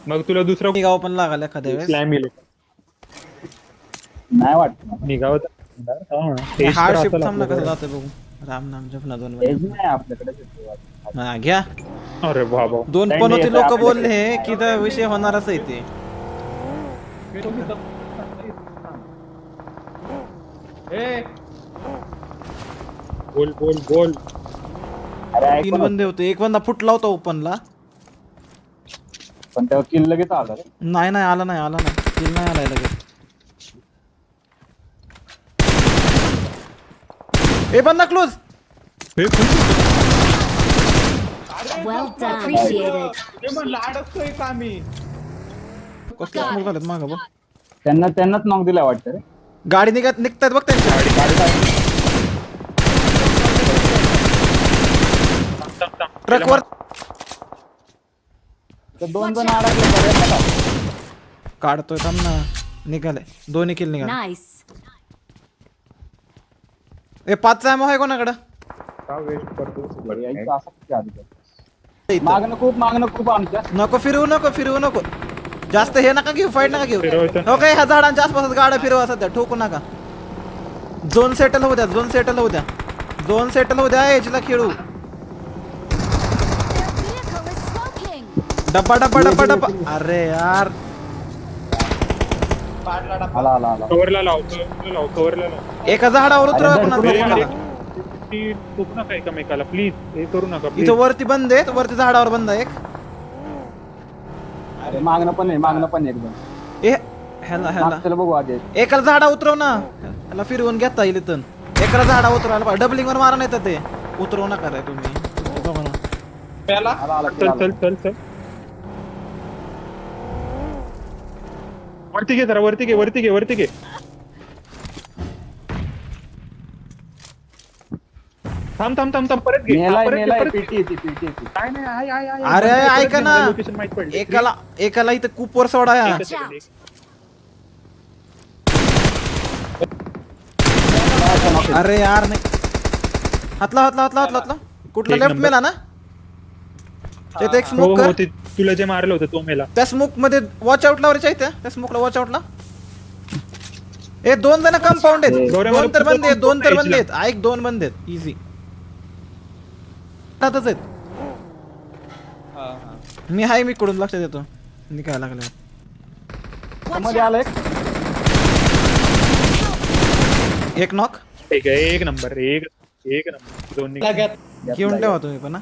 मग तुला दुसरं गाव पण लागल एखाद्या वेळेस. स्लॅम येईल नाही वाटत. निघावं तेज तर हार्ड शिफ्ट असेल थांबला कसं आपल्याकडे. जातं बघू. राम नाम जपना 2 तेच मध्ये. नाही आपल्याकडे. हा घ्या. अरे बाबा 2 Stand पनोती येतोय लोक आपल्याकडे. बोलले की तर विषय होणारच आहे ते. बोल बोल बोल. अरे 3 ऐकून बंदे होते. एक बंदा फुटला होता ओपनला. पण तेव्हा किल लगेच आलं रे. नाही नाही आला नाही. किल नाही आलाय लगेच. ए बंदा क्लोज. हे Well done. Appreciated. कसं स्मोक झालेत मागं बघ. त्यांनाच नॉक दिला वाटतं रे. गाडी निघतात बघ त्यांच्या. ट्रक वर तर 2 जण अडकले पर्यंत का? काढतोय थांब ना. निघाले. दोन्ही किल निघाले. Nice. ए 5 चा आहे कोणाकडं? का वेस्ट करतो यायचं असं किती आधी. मागणं खूप आमच्या. नको फिरवू नको. जास्त हे नका घेऊ. फाईट नका घेऊ. फिरवायचं. ओके ह्या झाडांच्या आसपास गाड्या फिरवा सध्या. ठोकू नका. झोन सेटल होऊ द्या. एजला खेळू. Vehicle is smoking. डब्बा. अरे यार आला. कव्हरला लाव. एका झाडावर उतरवा अरे, कोणाला. ती टोकू नका एकमेकाला प्लीज. हे करू नका इथं प्लीज. वरती बंद आहेत. वरती झाडावर बंद आहे एक. अरे मागणं पण आहे एकदम. ए ह्याला चला बघू आधी. एकाला झाडा उतरव ना. ह्याला फिरवून घेता येईल इथून. एकाला झाडा उतरवायला पाहिजे. डबलिंग वर मारा नाही तर ते उतरवू नका रे तुम्ही. बघा ना. आला. चल. वरती घे जरा. वरती घे. थांब परत घे. मेलाय पीटी. नाही. अरे ऐका ना. लोकेशन माहित पडली. एकाला इथं कूपवर सोडा या. Watch out. अरे यार नाही. हातला. कुठला एक लेफ्ट नंबर. मेला ना. तिथे एक हो स्मोक कर. ते तुला जे मारलं होतं तो मेला. त्या स्मोक मध्ये वॉच आउटला वरच्या इथे. त्या स्मोकला वॉच आउटला. ए 2 जण कंपाऊंड आहेत. गौऱ्या 2 तर बंद आहेत. 2 तर एजला. बंद आहेत. ऐक 2 बंद आहेत. इझी. आहेत. मी हाय मी कडून लक्ष देतो. निघायला लागले. Watch मध्ये out. आलं एक नॉक एक नंबर. दोन घेऊन ठेवा तुम्ही पण हा.